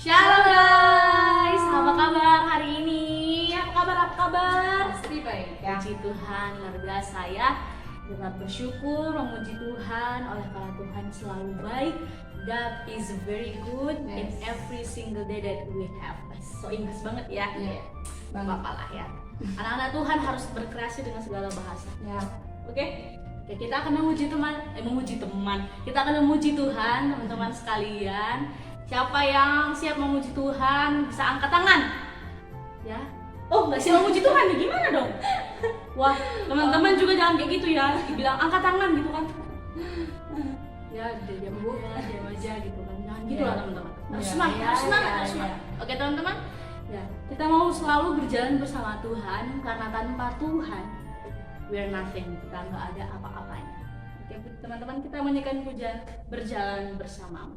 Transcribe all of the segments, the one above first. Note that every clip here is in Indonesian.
Shalom guys, apa kabar hari ini? Apa kabar? Pasti baik ya. Puji Tuhan, luar biasa ya. Kita bersyukur, memuji Tuhan oleh karena Tuhan selalu baik. God is very good in Yes. every single day that we have. So Inggris banget ya. Iya, Bang apa lah ya. Anak-anak Tuhan harus berkreasi dengan segala bahasa. Ya. Oke? Oke, kita akan memuji teman. Kita akan memuji Tuhan, teman-teman sekalian. Siapa yang siap memuji Tuhan bisa angkat tangan. Ya. Oh, nggak siap memuji Tuhan nih, gimana dong? Wah, teman-teman juga jangan kayak gitu ya. Dibilang angkat tangan gitu kan. Ya, diam aja gitu kan. Jangan gitu lah teman-teman. Harus semangat, harus semangat. Oke, teman-teman. Ya, kita mau selalu berjalan bersama Tuhan karena tanpa Tuhan we are nothing. Kita nggak ada apa-apanya. Oke, teman-teman, kita menyanyikan pujian berjalan bersamamu.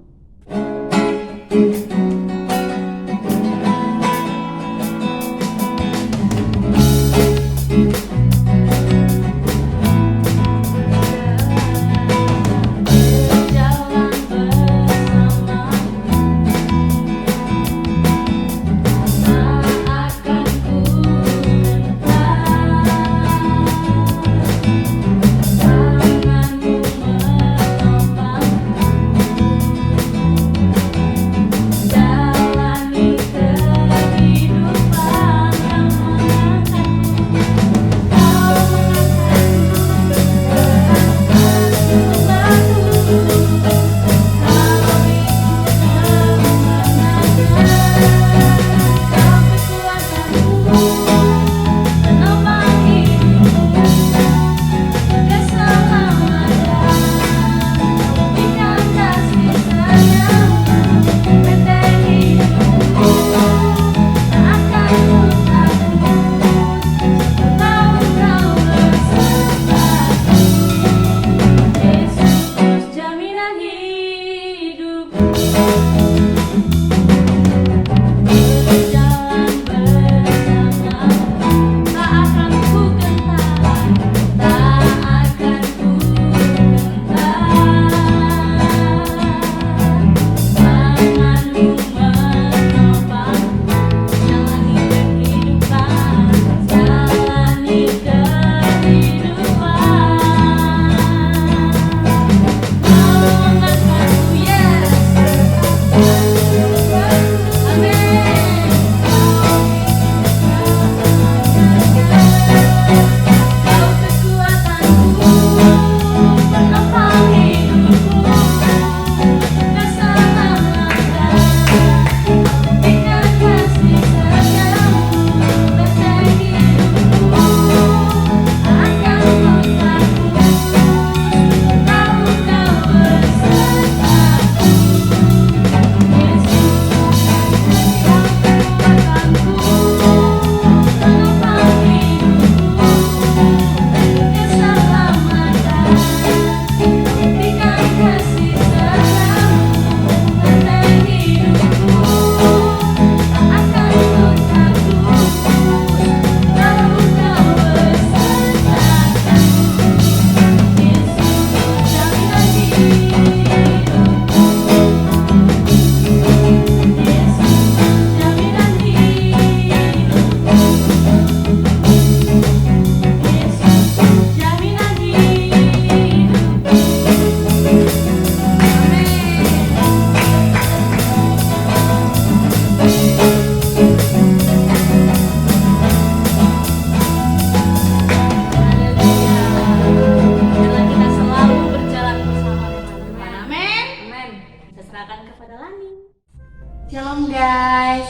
Shalom guys.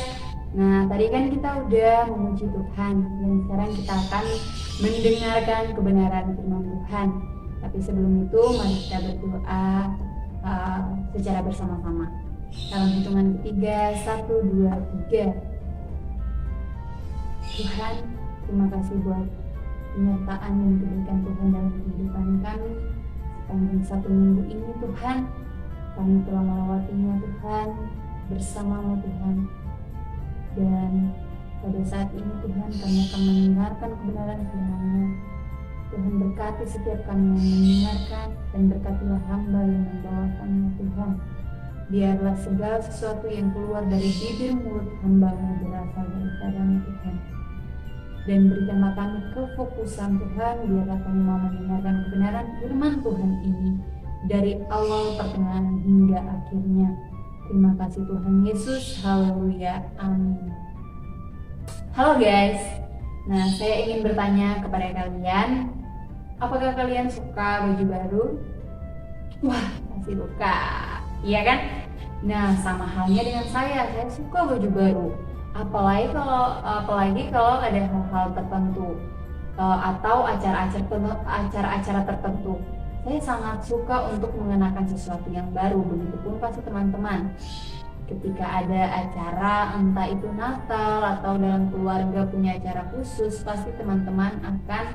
Nah, tadi kan kita udah memuji Tuhan dan sekarang kita akan mendengarkan kebenaran firman Tuhan. Tapi sebelum itu mari kita berdoa secara bersama-sama. Dalam hitungan ketiga, 1, 2, 3. Tuhan, terima kasih buat penyertaan dan kebaikan Tuhan dalam kehidupan kami sepanjang 1 minggu ini Tuhan. Kami telah melewatinya Tuhan, bersamamu Tuhan. Dan pada saat ini Tuhan kami akan mendengarkan kebenaran firman-Nya. Tuhan berkati setiap kami yang mendengarkan dan berkatilah hamba yang membawakannya Tuhan. Biarlah segala sesuatu yang keluar dari bibir mulut hamba-Mu berasal daripada-Mu Tuhan. Dan berikanlah kami kefokusan Tuhan, biarlah kami mau mendengarkan kebenaran firman Tuhan ini dari awal, pertengahan, hingga akhirnya. Terima kasih Tuhan Yesus, haleluya, amin. Halo guys, nah saya ingin bertanya kepada kalian, apakah kalian suka baju baru? Wah, pasti suka, iya kan? Nah, sama halnya dengan saya suka baju baru. Apalagi kalau ada hal-hal tertentu atau acara-acara tertentu. Saya sangat suka untuk mengenakan sesuatu yang baru. Begitupun pasti teman-teman. Ketika ada acara, entah itu Natal atau dalam keluarga punya acara khusus, pasti teman-teman akan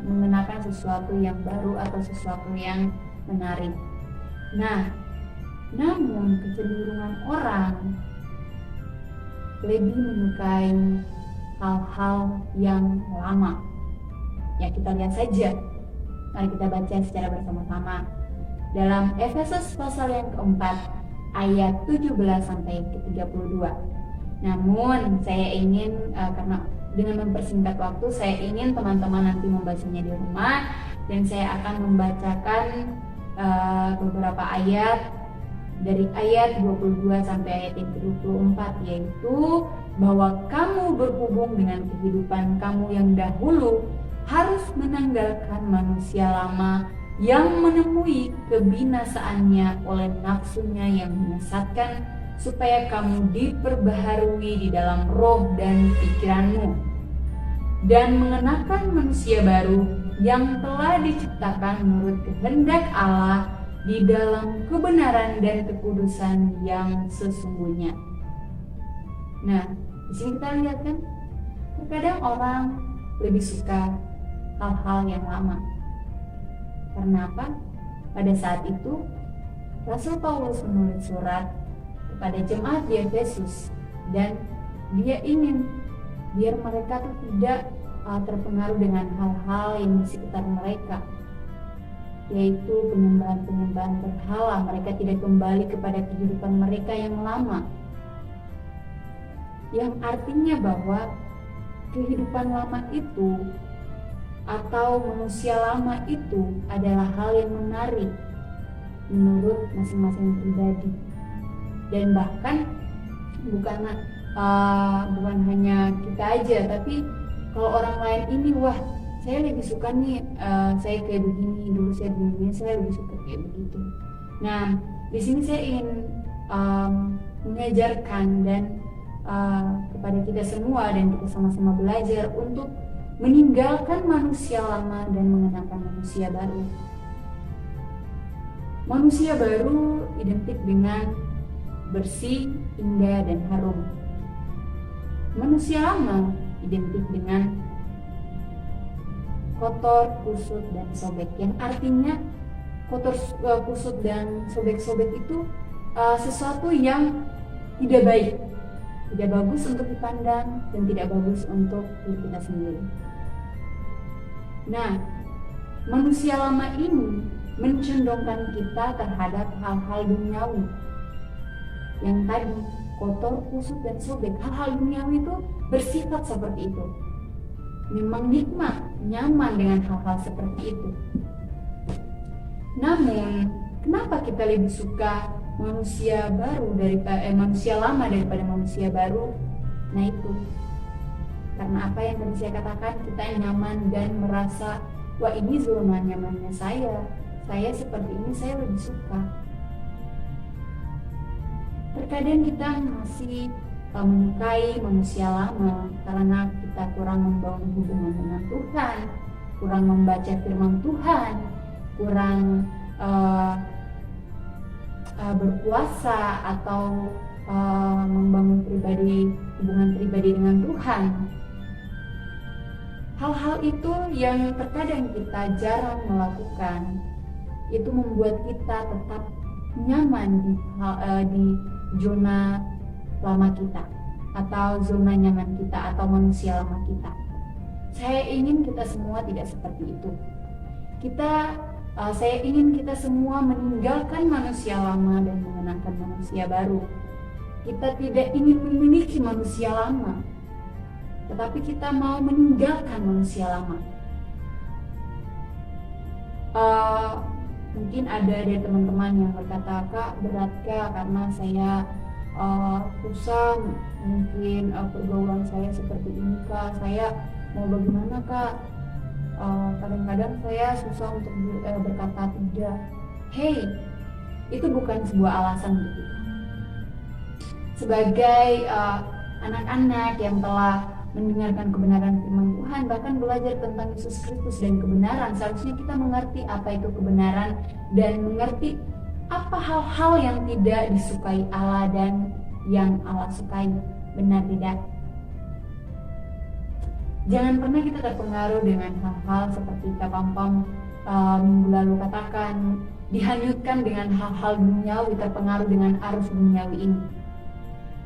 mengenakan sesuatu yang baru atau sesuatu yang menarik. Nah, namun kecenderungan orang lebih menyukai hal-hal yang lama. Ya, kita lihat saja. Mari kita baca secara bersama-sama. Dalam Efesus pasal yang keempat, ayat 17 sampai ke 32. Namun saya ingin karena dengan mempersingkat waktu, saya ingin teman-teman nanti membacanya di rumah, dan saya akan membacakan beberapa ayat dari ayat 22 sampai ayat yang ke-24, yaitu bahwa kamu berhubung dengan kehidupan kamu yang dahulu harus menanggalkan manusia lama yang menemui kebinasaannya oleh nafsunya yang menyesatkan, supaya kamu diperbaharui di dalam roh dan pikiranmu, dan mengenakan manusia baru yang telah diciptakan menurut kehendak Allah di dalam kebenaran dan kekudusan yang sesungguhnya. Nah, di sini kita lihat kan, terkadang orang lebih suka hal-hal yang lama. Karena apa? Pada saat itu Rasul Paulus menulis surat kepada jemaat di Efesus, dan dia ingin biar mereka tuh tidak terpengaruh dengan hal-hal yang di sekitar mereka, yaitu penyembahan-penyembahan berhala. Mereka tidak kembali kepada kehidupan mereka yang lama, yang artinya bahwa kehidupan lama itu atau manusia lama itu adalah hal yang menarik menurut masing-masing pribadi, dan bahkan bukan hanya kita aja, tapi kalau orang lain ini, wah saya lebih suka nih, saya kayak begini, dulu saya begini, saya lebih suka kayak begitu. Nah, di sini saya ingin mengajarkan dan kepada kita semua, dan kita sama-sama belajar untuk meninggalkan manusia lama dan mengenakan manusia baru. Manusia baru identik dengan bersih, indah, dan harum. Manusia lama identik dengan kotor, kusut, dan sobek. Yang artinya kotor, kusut, dan sobek-sobek itu sesuatu yang tidak baik, tidak bagus untuk dipandang, dan tidak bagus untuk diri kita sendiri. Nah, manusia lama ini mencondongkan kita terhadap hal-hal duniawi yang tadi kotor, kusut, dan sobek. Hal-hal duniawi itu bersifat seperti itu. Memang nikmat, nyaman dengan hal-hal seperti itu. Namun, kenapa kita lebih suka manusia lama daripada manusia baru? Nah itu, karena apa yang tadi saya katakan, kita nyaman dan merasa, wah ini zona nyamannya saya seperti ini, saya lebih suka. Terkadang kita masih menyukai manusia lama karena kita kurang membangun hubungan dengan Tuhan, kurang membaca firman Tuhan, kurang berpuasa atau membangun hubungan pribadi dengan Tuhan. Hal-hal itu yang terkadang kita jarang melakukan, itu membuat kita tetap nyaman di zona lama kita, atau zona nyaman kita, atau manusia lama kita. Saya ingin kita semua tidak seperti itu. Kita Saya ingin kita semua meninggalkan manusia lama dan mengenakan manusia baru. Kita tidak ingin memiliki manusia lama, tetapi kita mau meninggalkan manusia lama. Mungkin ada dari teman-teman yang berkata, "Kak, berat Kak, karena saya susah, mungkin pergaulan saya seperti ini Kak, saya mau bagaimana Kak? Kadang-kadang saya susah untuk berkata tidak." Hey, itu bukan sebuah alasan untuk kita. Sebagai anak-anak yang telah mendengarkan kebenaran firman Tuhan, bahkan belajar tentang Yesus Kristus dan kebenaran, seharusnya kita mengerti apa itu kebenaran dan mengerti apa hal-hal yang tidak disukai Allah dan yang Allah sukai. Benar tidak? Jangan pernah kita terpengaruh dengan hal-hal seperti Kak Pam minggu lalu katakan, dihanyutkan dengan hal-hal duniawi, terpengaruh dengan arus duniawi ini.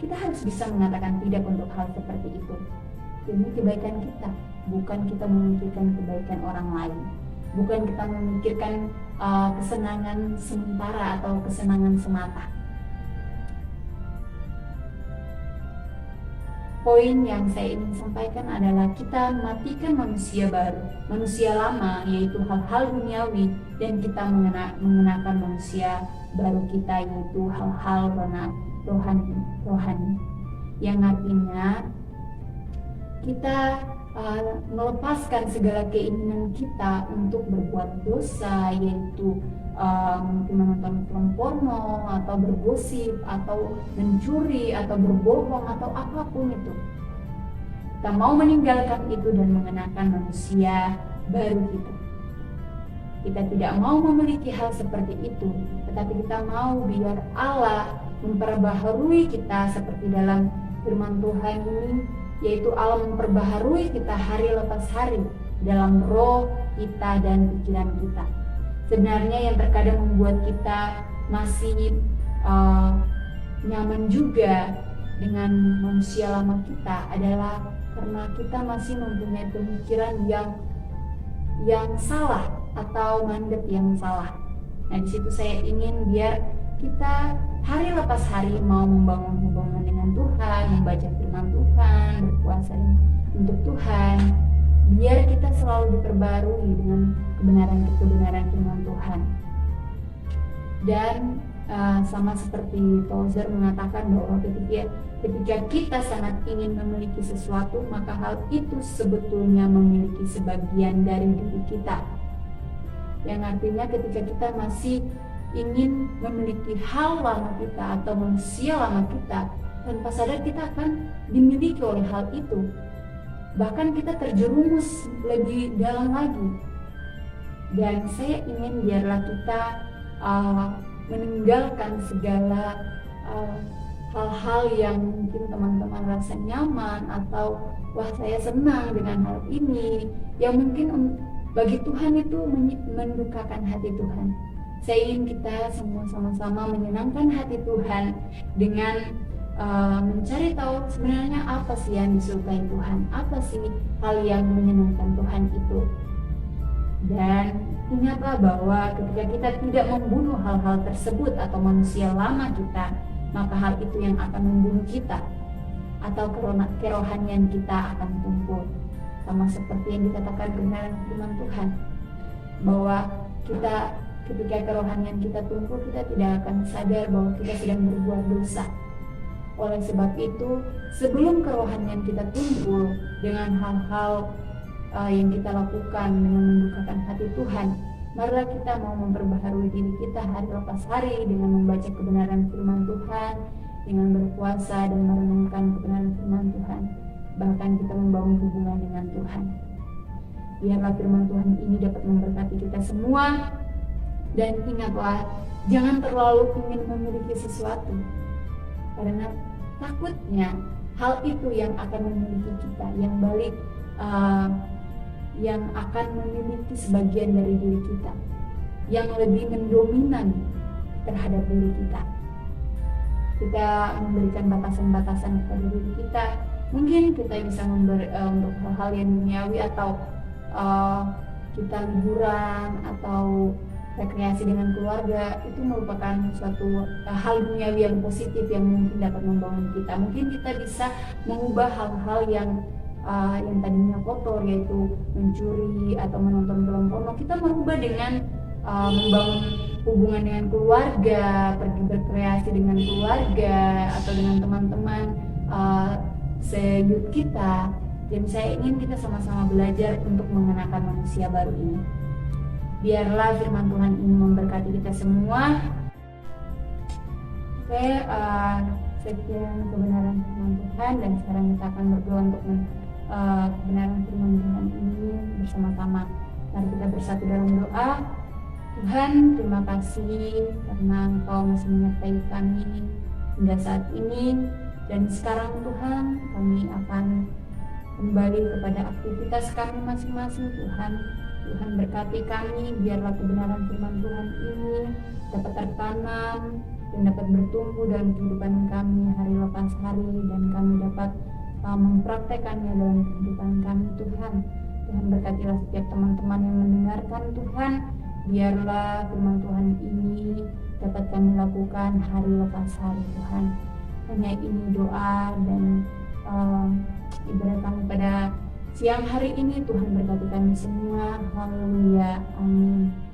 Kita harus bisa mengatakan tidak untuk hal seperti itu. Demi kebaikan kita, bukan kita memikirkan kebaikan orang lain, bukan kita memikirkan kesenangan sementara atau kesenangan semata. Poin yang saya ingin sampaikan adalah kita matikan manusia baru, manusia lama, yaitu hal-hal duniawi, dan kita mengenakan manusia baru kita, yaitu hal-hal rohani, yang artinya kita melepaskan segala keinginan kita untuk berbuat dosa, yaitu mungkin menonton film porno atau bergosip atau mencuri atau berbohong atau apapun itu. Kita mau meninggalkan itu dan mengenakan manusia baru kita. Kita tidak mau memiliki hal seperti itu, tetapi kita mau biar Allah memperbaharui kita seperti dalam firman Tuhan ini, yaitu Allah memperbaharui kita hari lepas hari dalam roh kita dan pikiran kita. Sebenarnya yang terkadang membuat kita masih nyaman juga dengan manusia lama kita adalah karena kita masih mempunyai pemikiran yang salah atau mandek yang salah. Nah, di situ saya ingin biar kita hari lepas hari mau membangun hubungan dengan Tuhan, membaca firman Tuhan, berpuasa untuk Tuhan, biar kita selalu diperbarui dengan kebenaran firman Tuhan. Dan sama seperti Tozer mengatakan bahwa ketika kita sangat ingin memiliki sesuatu, maka hal itu sebetulnya memiliki sebagian dari diri kita. Yang artinya ketika kita masih ingin memiliki hal lama kita atau manusia lama kita, tanpa sadar kita akan dimiliki oleh hal itu. Bahkan kita terjerumus lebih dalam lagi. Dan saya ingin biarlah kita meninggalkan segala hal-hal yang mungkin teman-teman rasa nyaman atau wah saya senang dengan hal ini, yang mungkin bagi Tuhan itu mendukakan hati Tuhan. Saya ingin kita semua sama-sama menyenangkan hati Tuhan dengan mencari tahu sebenarnya apa sih yang disukai Tuhan, apa sih hal yang menyenangkan Tuhan itu. Dan ingatlah bahwa ketika kita tidak membunuh hal-hal tersebut atau manusia lama kita, maka hal itu yang akan membunuh kita atau kerohanian kita akan tumpul. Sama seperti yang dikatakan kebenaran firman Tuhan, bahwa kita ketika kerohanian kita tumpul, kita tidak akan sadar bahwa kita sedang berbuat dosa. Oleh sebab itu, sebelum kerohanian kita tumpul dengan hal-hal yang kita lakukan dengan mendukakan hati Tuhan, marilah kita mau memperbaharui diri kita hari lepas hari dengan membaca kebenaran firman Tuhan, dengan berpuasa dan merenungkan kebenaran firman Tuhan, bahkan kita membangun hubungan dengan Tuhan. Biarlah firman Tuhan ini dapat memberkati kita semua. Dan ingatlah, jangan terlalu ingin memiliki sesuatu, karena takutnya hal itu yang akan memiliki kita, yang akan memiliki sebagian dari diri kita, yang lebih mendominan terhadap diri kita. Kita memberikan batasan-batasan kepada diri kita. Mungkin kita bisa untuk hal-hal yang duniawi, atau kita liburan, atau rekreasi dengan keluarga itu merupakan suatu hal duniawi yang positif yang mungkin dapat membangun kita. Mungkin kita bisa mengubah hal-hal yang tadinya kotor, yaitu mencuri atau menonton film porno, kita merubah dengan membangun hubungan dengan keluarga, pergi berkreasi dengan keluarga atau dengan teman-teman seyut kita. Dan saya ingin kita sama-sama belajar untuk mengenakan manusia baru ini. Biarlah firman Tuhan ini memberkati kita semua. Oke, sekian kebenaran firman Tuhan, dan sekarang kita akan berdoa untuk kebenaran firman Tuhan ini bersama-sama. Mari kita bersatu dalam doa. Tuhan, terima kasih karena Engkau masih menyertai kami hingga saat ini, dan sekarang Tuhan kami akan kembali kepada aktivitas kami masing-masing. Tuhan berkati kami, biarlah kebenaran firman Tuhan ini dapat tertanam dan dapat bertumbuh dalam kehidupan kami hari lepas hari, dan kami dapat mempraktekannya dalam kehidupan kami. Tuhan berkatilah setiap teman-teman yang mendengarkan. Tuhan, biarlah firman Tuhan ini dapat kami lakukan hari lepas hari. Tuhan, hanya ini doa dan ibadah kami pada siang hari ini. Tuhan berkati kami semua. Haleluya, amin.